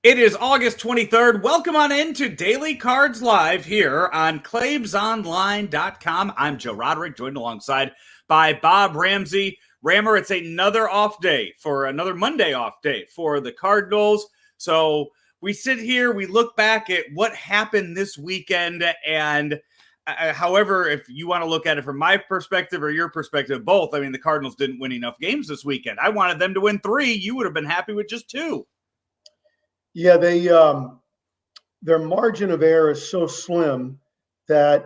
It is August 23rd. Welcome on into Daily Cards Live here on ClaibsOnline.com. I'm Joe Roderick, joined alongside by Bob Ramsey. Rammer, it's another off day another Monday off day for the Cardinals. So we sit here, we look back at what happened this weekend, and however, if you want to look at it from my perspective or your perspective, both, I mean, the Cardinals didn't win enough games this weekend. I wanted them to win 3. You would have been happy with just 2. Yeah, their margin of error is so slim that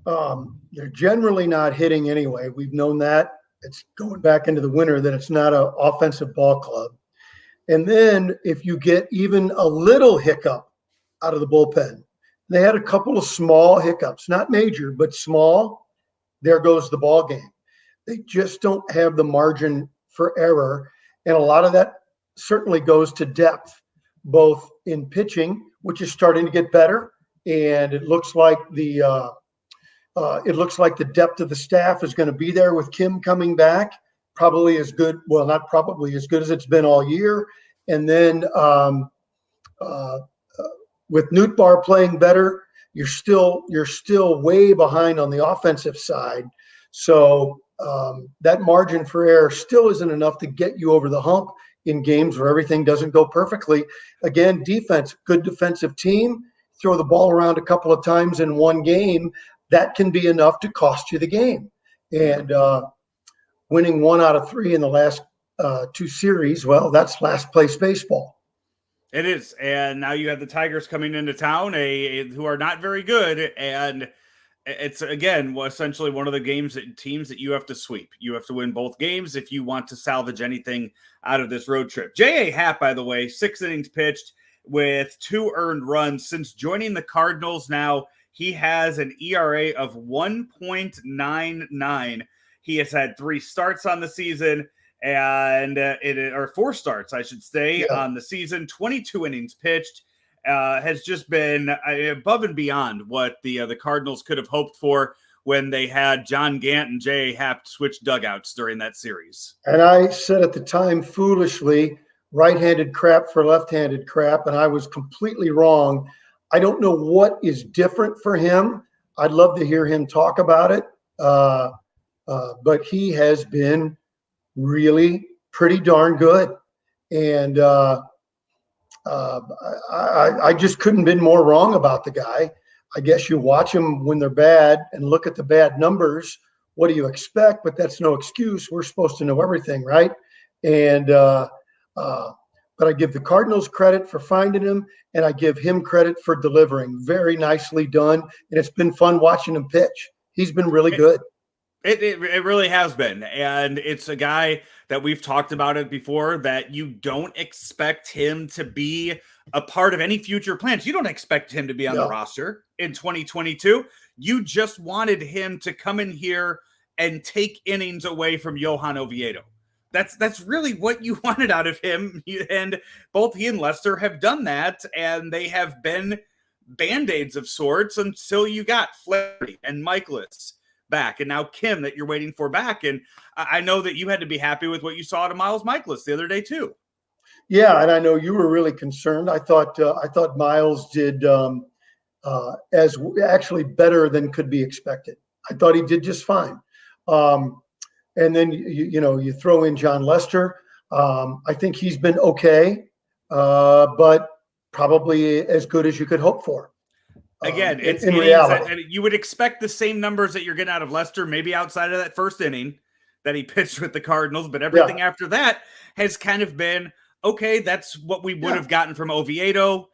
they're generally not hitting anyway. We've known that. It's going back into the winter that it's not an offensive ball club. And then if you get even a little hiccup out of the bullpen, they had a couple of small hiccups, not major, but small. There goes the ball game. They just don't have the margin for error. And a lot of that certainly goes to depth, both in pitching, which is starting to get better, and it looks like the depth of the staff is going to be there with Kim coming back, probably as good. Well, not probably as good as it's been all year. And then with Nootbaar playing better, you're still way behind on the offensive side. So that margin for error still isn't enough to get you over the hump in games where everything doesn't go perfectly. Again, defense, good defensive team, throw the ball around a couple of times in one game, that can be enough to cost you the game. And winning 1 out of 3 in the last 2 series, well, that's last place baseball. It is. And now you have the Tigers coming into town, who are not very good. And it's, again, essentially one of the teams that you have to sweep. You have to win both games if you want to salvage anything out of this road trip. J.A. Happ, by the way, 6 innings pitched with 2 earned runs. Since joining the Cardinals now, he has an ERA of 1.99. He has had 3 starts on the season, and or 4 starts, I should say, on the season. 22 innings pitched. Has just been above and beyond what the Cardinals could have hoped for when they had John Gant and J.A. Happ switch dugouts during that series. And I said at the time, foolishly, right-handed crap for left-handed crap, and I was completely wrong. I don't know what is different for him. I'd love to hear him talk about it, but he has been really pretty darn good. And I just couldn't have been more wrong about the guy. I guess you watch them when they're bad and look at the bad numbers. What do you expect? But that's no excuse. We're supposed to know everything, right? And but I give the Cardinals credit for finding him, and I give him credit for delivering. Very nicely done, and it's been fun watching him pitch. He's been really good. It really has been. And it's a guy that we've talked about it before, that you don't expect him to be a part of any future plans. You don't expect him to be on the roster in 2022. You just wanted him to come in here and take innings away from Johan Oviedo. That's really what you wanted out of him. And both he and Lester have done that, and they have been Band-Aids of sorts until you got Flaherty and Michaelis back, and now Kim that you're waiting for back. And I know that you had to be happy with what you saw to Miles Michaelis the other day too. Yeah, and I know you were really concerned. I thought Miles did as actually better than could be expected. I thought he did just fine. And then you throw in John Lester. I think he's been okay, but probably as good as you could hope for. Again, it's in reality. You would expect the same numbers that you're getting out of Lester, maybe outside of that first inning that he pitched with the Cardinals, but everything after that has kind of been, okay, that's what we would have gotten from Oviedo,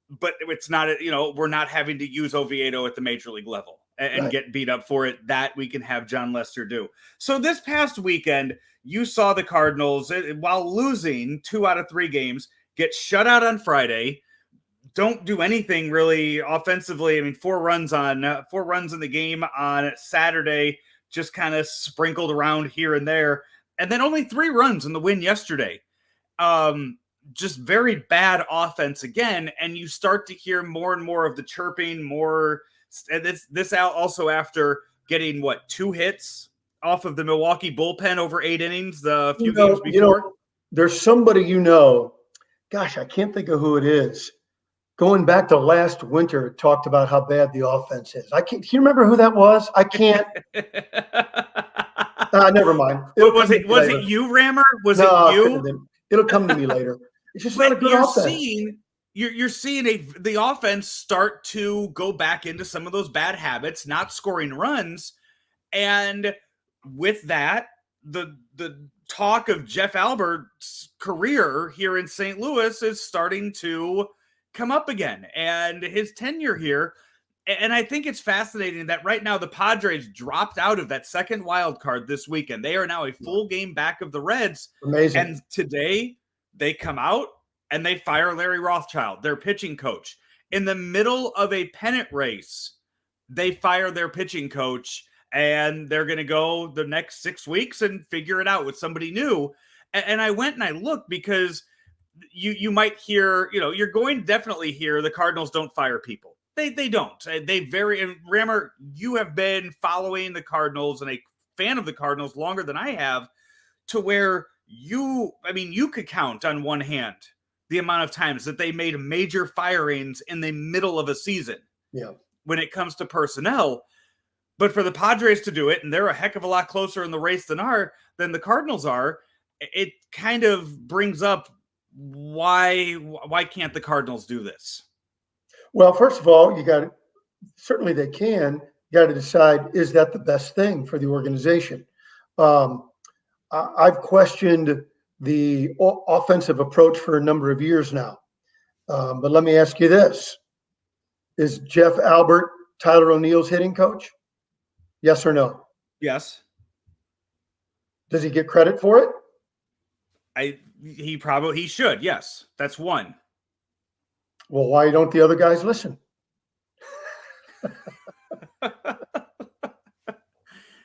but it's not, we're not having to use Oviedo at the major league level and get beat up for it. That we can have John Lester do. So this past weekend, you saw the Cardinals, while losing 2 out of 3 games, get shut out on Friday. Don't do anything really offensively. I mean, 4 runs in the game on Saturday, just kind of sprinkled around here and there. And then only 3 runs in the win yesterday. Just very bad offense again. And you start to hear more and more of the chirping, this out also after getting 2 hits off of the Milwaukee bullpen over 8 innings, the few games before. There's somebody gosh, I can't think of who it is. Going back to last winter, it talked about how bad the offense is. I can't. Do you remember who that was? I can't. Never mind. Was it you, Rammer? Was it you? It'll come to me later. It's just not a good offense. You're seeing the offense start to go back into some of those bad habits, not scoring runs, and with that, the talk of Jeff Albert's career here in St. Louis is starting to come up again, and his tenure here. And I think it's fascinating that right now the Padres dropped out of that second wild card this weekend. They are now a full game back of the Reds. Amazing. And today they come out and they fire Larry Rothschild, their pitching coach. In the middle of a pennant race, they fire their pitching coach, and they're going to go the next 6 weeks and figure it out with somebody new. And I went and I looked because you might hear, you're going to definitely hear the Cardinals don't fire people. They don't. And Rammer, you have been following the Cardinals and a fan of the Cardinals longer than I have, to where you could count on one hand the amount of times that they made major firings in the middle of a season. Yeah. When it comes to personnel. But for the Padres to do it, and they're a heck of a lot closer in the race than the Cardinals are, it kind of brings up why can't the Cardinals do this? Well, first of all, certainly they can. You got to decide, is that the best thing for the organization? I've questioned the offensive approach for a number of years now. But let me ask you this. Is Jeff Albert Tyler O'Neill's hitting coach? Yes or no? Yes. Does he get credit for it? He should. Yes. That's one. Well, why don't the other guys listen?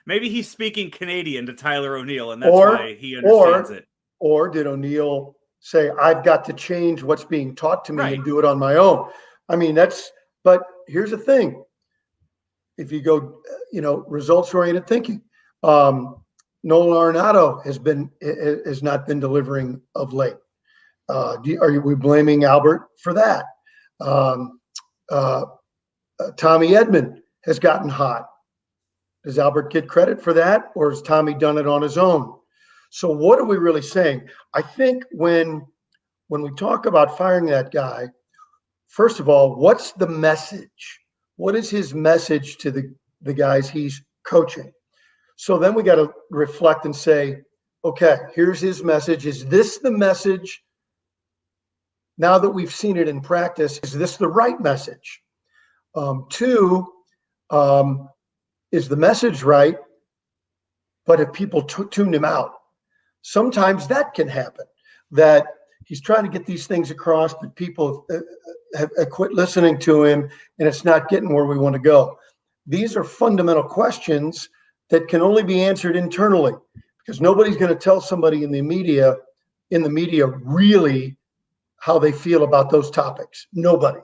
Maybe he's speaking Canadian to Tyler O'Neill, and that's why he understands it. Or did O'Neill say, I've got to change what's being taught to me and do it on my own? But here's the thing. If you go, results-oriented thinking, Nolan Arenado has not been delivering of late. Are we blaming Albert for that? Tommy Edman has gotten hot. Does Albert get credit for that, or has Tommy done it on his own? So what are we really saying? I think when we talk about firing that guy, first of all, what's the message? What is his message to the guys he's coaching? So then we got to reflect and say, okay, here's his message. Is this the message? Now that we've seen it in practice, is this the right message? Two, is the message right? But if people tune him out, sometimes that can happen, that he's trying to get these things across, but people have quit listening to him, and it's not getting where we want to go. These are fundamental questions that can only be answered internally, because nobody's going to tell somebody in the media really how they feel about those topics. Nobody.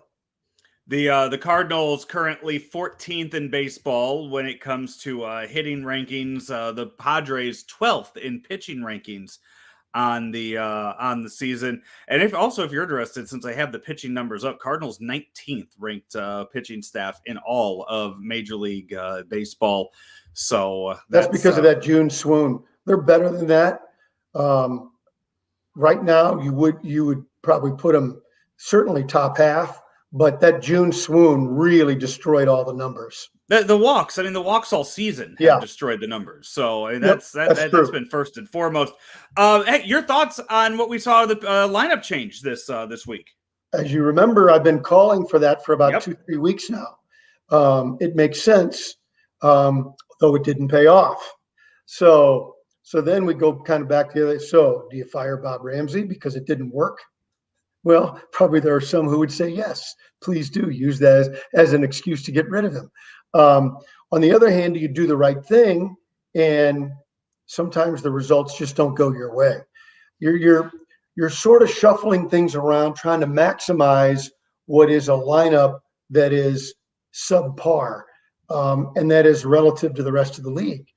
The Cardinals currently 14th in baseball when it comes to hitting rankings. The Padres 12th in pitching rankings on the season. And if you're interested, since I have the pitching numbers up, Cardinals 19th ranked pitching staff in all of Major League Baseball. So that's because of that June swoon. They're better than that. Right now, you would probably put them certainly top half, but that June swoon really destroyed all the numbers. The walks, the walks all season have destroyed the numbers. So that's been first and foremost. Hey, your thoughts on what we saw the lineup change this week? As you remember, I've been calling for that for about 2-3 weeks now. It makes sense, though it didn't pay off. So then we go kind of back to the other. So do you fire Bob Ramsey because it didn't work? Well, probably there are some who would say, yes, please do use that as an excuse to get rid of him. On the other hand, you do the right thing, and sometimes the results just don't go your way. You're sort of shuffling things around, trying to maximize what is a lineup that is subpar, and that is relative to the rest of the league.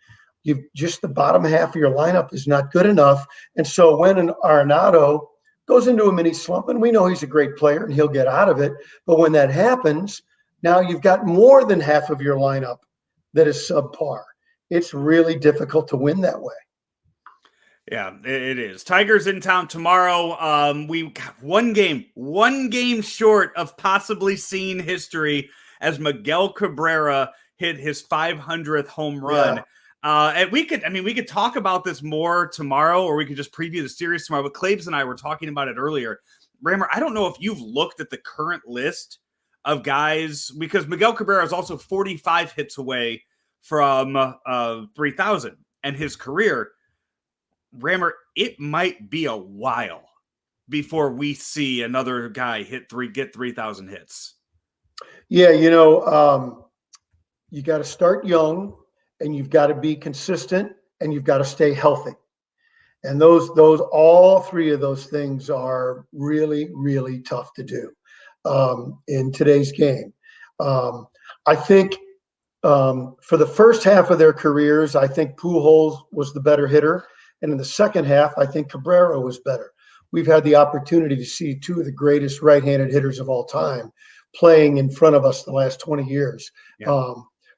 The bottom half of your lineup is not good enough. And so when an Arenado goes into a mini slump, and we know he's a great player and he'll get out of it. But when that happens, now you've got more than half of your lineup that is subpar. It's really difficult to win that way. Yeah, it is. Tigers in town tomorrow. We got one game short of possibly seeing history as Miguel Cabrera hit his 500th home run. Yeah. And we could talk about this more tomorrow, or we could just preview the series tomorrow. But Claves and I were talking about it earlier. Rammer, I don't know if you've looked at the current list of guys, because Miguel Cabrera is also 45 hits away from 3,000 and his career. Rammer, it might be a while before we see another guy get 3,000 hits. Yeah, you got to start young, and you've got to be consistent, and you've got to stay healthy. And all three of those things are really, really tough to do in today's game. I think for the first half of their careers, I think Pujols was the better hitter. And in the second half, I think Cabrera was better. We've had the opportunity to see two of the greatest right-handed hitters of all time playing in front of us the last 20 years. Yeah.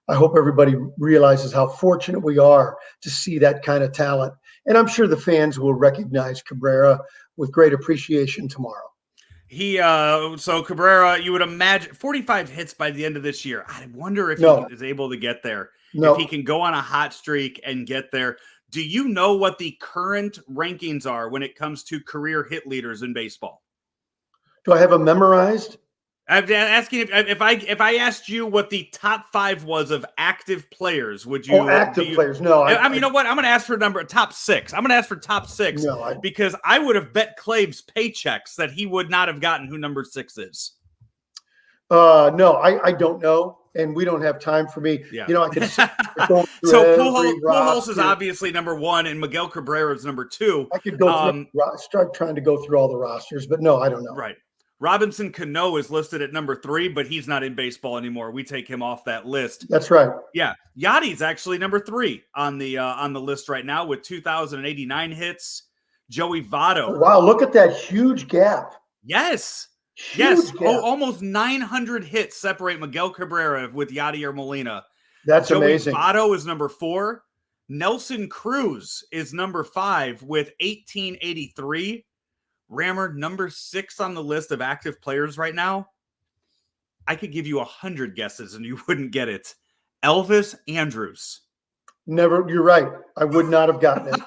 I hope everybody realizes how fortunate we are to see that kind of talent. And I'm sure the fans will recognize Cabrera with great appreciation tomorrow. So Cabrera, you would imagine 45 hits by the end of this year. I wonder if he is able to get there. If he can go on a hot streak and get there. Do you know what the current rankings are when it comes to career hit leaders in baseball? Do I have them memorized? I'm asking if I asked you what the top 5 was of active players, would you? Players? No. You know what? I'm going to ask for top 6. I'm going to ask for top 6 because I would have bet Claves paychecks that he would not have gotten who number 6 is. No, I don't know. And we don't have time for me. Yeah. I can. So Pujols is obviously number 1, and Miguel Cabrera is number 2. I could go start trying to go through all the rosters, but no, I don't know. Right. Robinson Cano is listed at number 3, but he's not in baseball anymore. We take him off that list. That's right. Yeah, Yachty's actually number 3 on the list right now with 2,089 hits. Joey Votto. Oh, wow, look at that huge gap. Yes. Gap. Almost 900 hits separate Miguel Cabrera with Yachty or Molina. That's amazing. Joey Votto is number 4. Nelson Cruz is number 5 with 1,883. Rammer, number 6 on the list of active players right now. I could give you 100 guesses and you wouldn't get it. Elvis Andrus. Never. You're right. I would not have gotten it.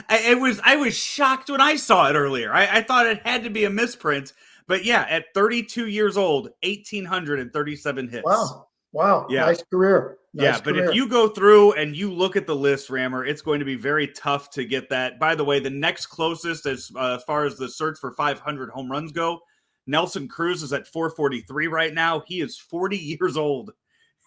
I was shocked when I saw it earlier. I thought it had to be a misprint, but yeah, at 32 years old, 1,837 hits. Wow. Yeah. Nice career. But if you go through and you look at the list, Rammer, it's going to be very tough to get that. By the way, the next closest as far as the search for 500 home runs go, Nelson Cruz is at 443 right now. He is 40 years old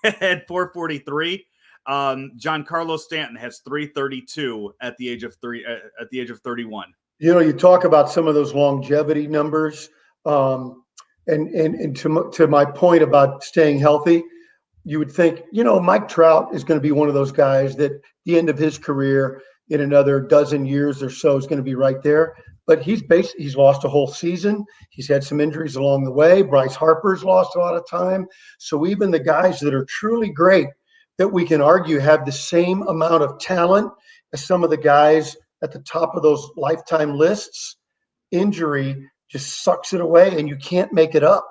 at 443. Giancarlo Stanton has 332 at the age of 31. You talk about some of those longevity numbers, and to my point about staying healthy, you would think, Mike Trout is going to be one of those guys that at the end of his career in another dozen years or so is going to be right there. But he's lost a whole season. He's had some injuries along the way. Bryce Harper's lost a lot of time. So even the guys that are truly great that we can argue have the same amount of talent as some of the guys at the top of those lifetime lists, injury just sucks it away and you can't make it up.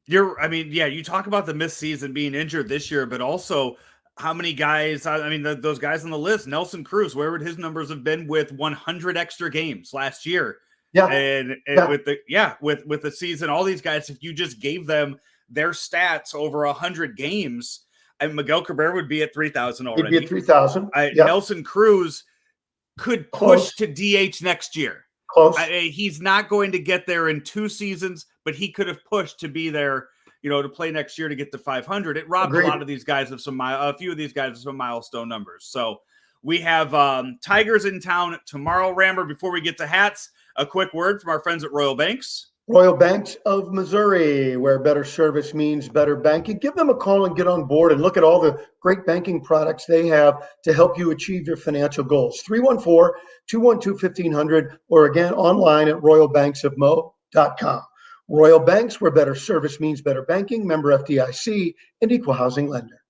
You talk about the missed season being injured this year, but also how many guys, those guys on the list, Nelson Cruz, where would his numbers have been with 100 extra games last year? Yeah. And with the season, all these guys, if you just gave them their stats over 100 games, and Miguel Cabrera would be at 3,000 already. He'd be at 3,000. Nelson Cruz could push to DH next year. Close. He's not going to get there in 2 seasons, but he could have pushed to be there, to play next year to get to 500. It robbed a lot of these guys of a few of these guys of some milestone numbers. So we have Tigers in town tomorrow, Rammer. Before we get to hats, a quick word from our friends at Royal Banks. Royal Banks of Missouri, where better service means better banking. Give them a call and get on board and look at all the great banking products they have to help you achieve your financial goals. 314-212-1500 or again online at royalbanksofmo.com. Royal Banks, where better service means better banking, member FDIC, and equal housing lender.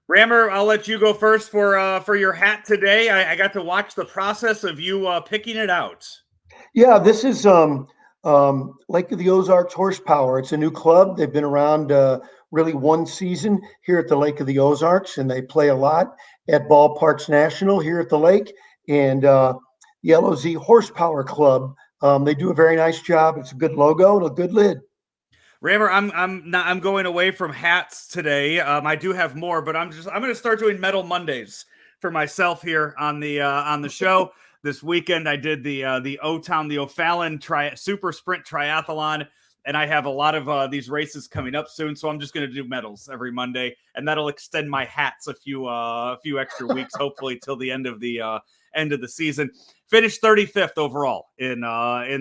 Rammer, I'll let you go first for your hat today. I got to watch the process of you picking it out. Yeah, this is Lake of the Ozarks Horsepower. It's a new club. They've been around really one season here at the Lake of the Ozarks, and they play a lot at Ballparks National here at the lake. And the LOZ Horsepower Club, they do a very nice job. It's a good logo and a good lid. Rammer, I'm going away from hats today. I do have more, but I'm going to start doing Metal Mondays for myself here on the show. This weekend, I did the O-Town, the O'Fallon Super Sprint Triathlon, and I have a lot of these races coming up soon, so I'm just going to do medals every Monday, and that'll extend my hats a few extra weeks, hopefully till the end of the season. Finished 35th overall in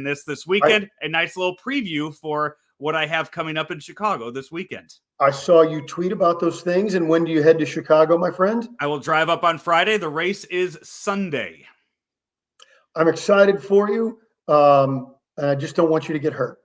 this weekend. A nice little preview for what I have coming up in Chicago this weekend. I saw you tweet about those things, and when do you head to Chicago, my friend? I will drive up on Friday. The race is Sunday. I'm excited for you. I just don't want you to get hurt.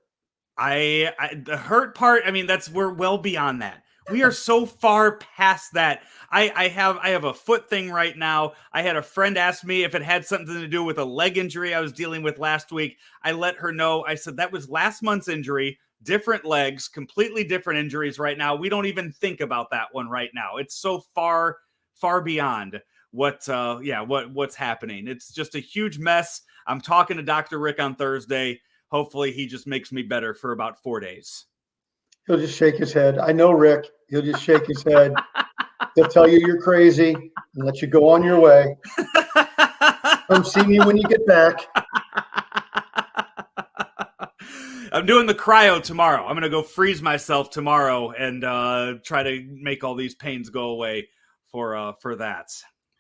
The hurt part, I mean, we're well beyond that. We are so far past that. I have a foot thing right now. I had a friend ask me if it had something to do with a leg injury I was dealing with last week. I let her know. I said that was last month's injury, different legs, completely different injuries right now. We don't even think about that one right now. It's so far beyond what's happening. It's just a huge mess. I'm talking to Dr. Rick on Thursday. Hopefully he just makes me better for about 4 days. He'll just shake his head. I know Rick. He'll just shake his head. He'll tell you you're crazy and let you go on your way. Come see me when you get back. I'm doing the cryo tomorrow. I'm going to go freeze myself tomorrow and try to make all these pains go away for that.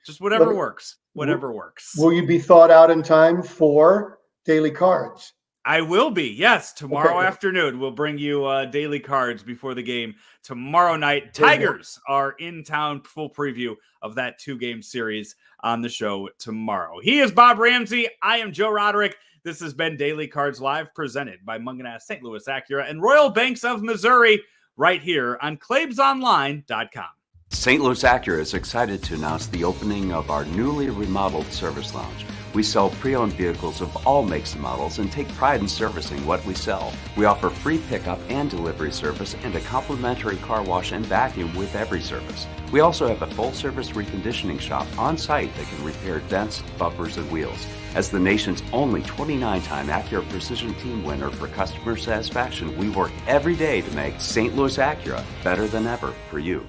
Just whatever works. Whatever works. Will you be thawed out in time for daily cards? I will be. Yes. Tomorrow afternoon, we'll bring you daily cards before the game. Tomorrow night, Tigers are in town. Full preview of that 2-game series on the show tomorrow. He is Bob Ramsey. I am Joe Roderick. This has been Daily Cards Live, presented by Mungenast, St. Louis Acura, and Royal Banks of Missouri, right here on ClaibsOnline.com. St. Louis Acura is excited to announce the opening of our newly remodeled service lounge. We sell pre-owned vehicles of all makes and models and take pride in servicing what we sell. We offer free pickup and delivery service and a complimentary car wash and vacuum with every service. We also have a full-service reconditioning shop on site that can repair dents, bumpers, and wheels. As the nation's only 29-time Acura Precision Team winner for customer satisfaction, we work every day to make St. Louis Acura better than ever for you.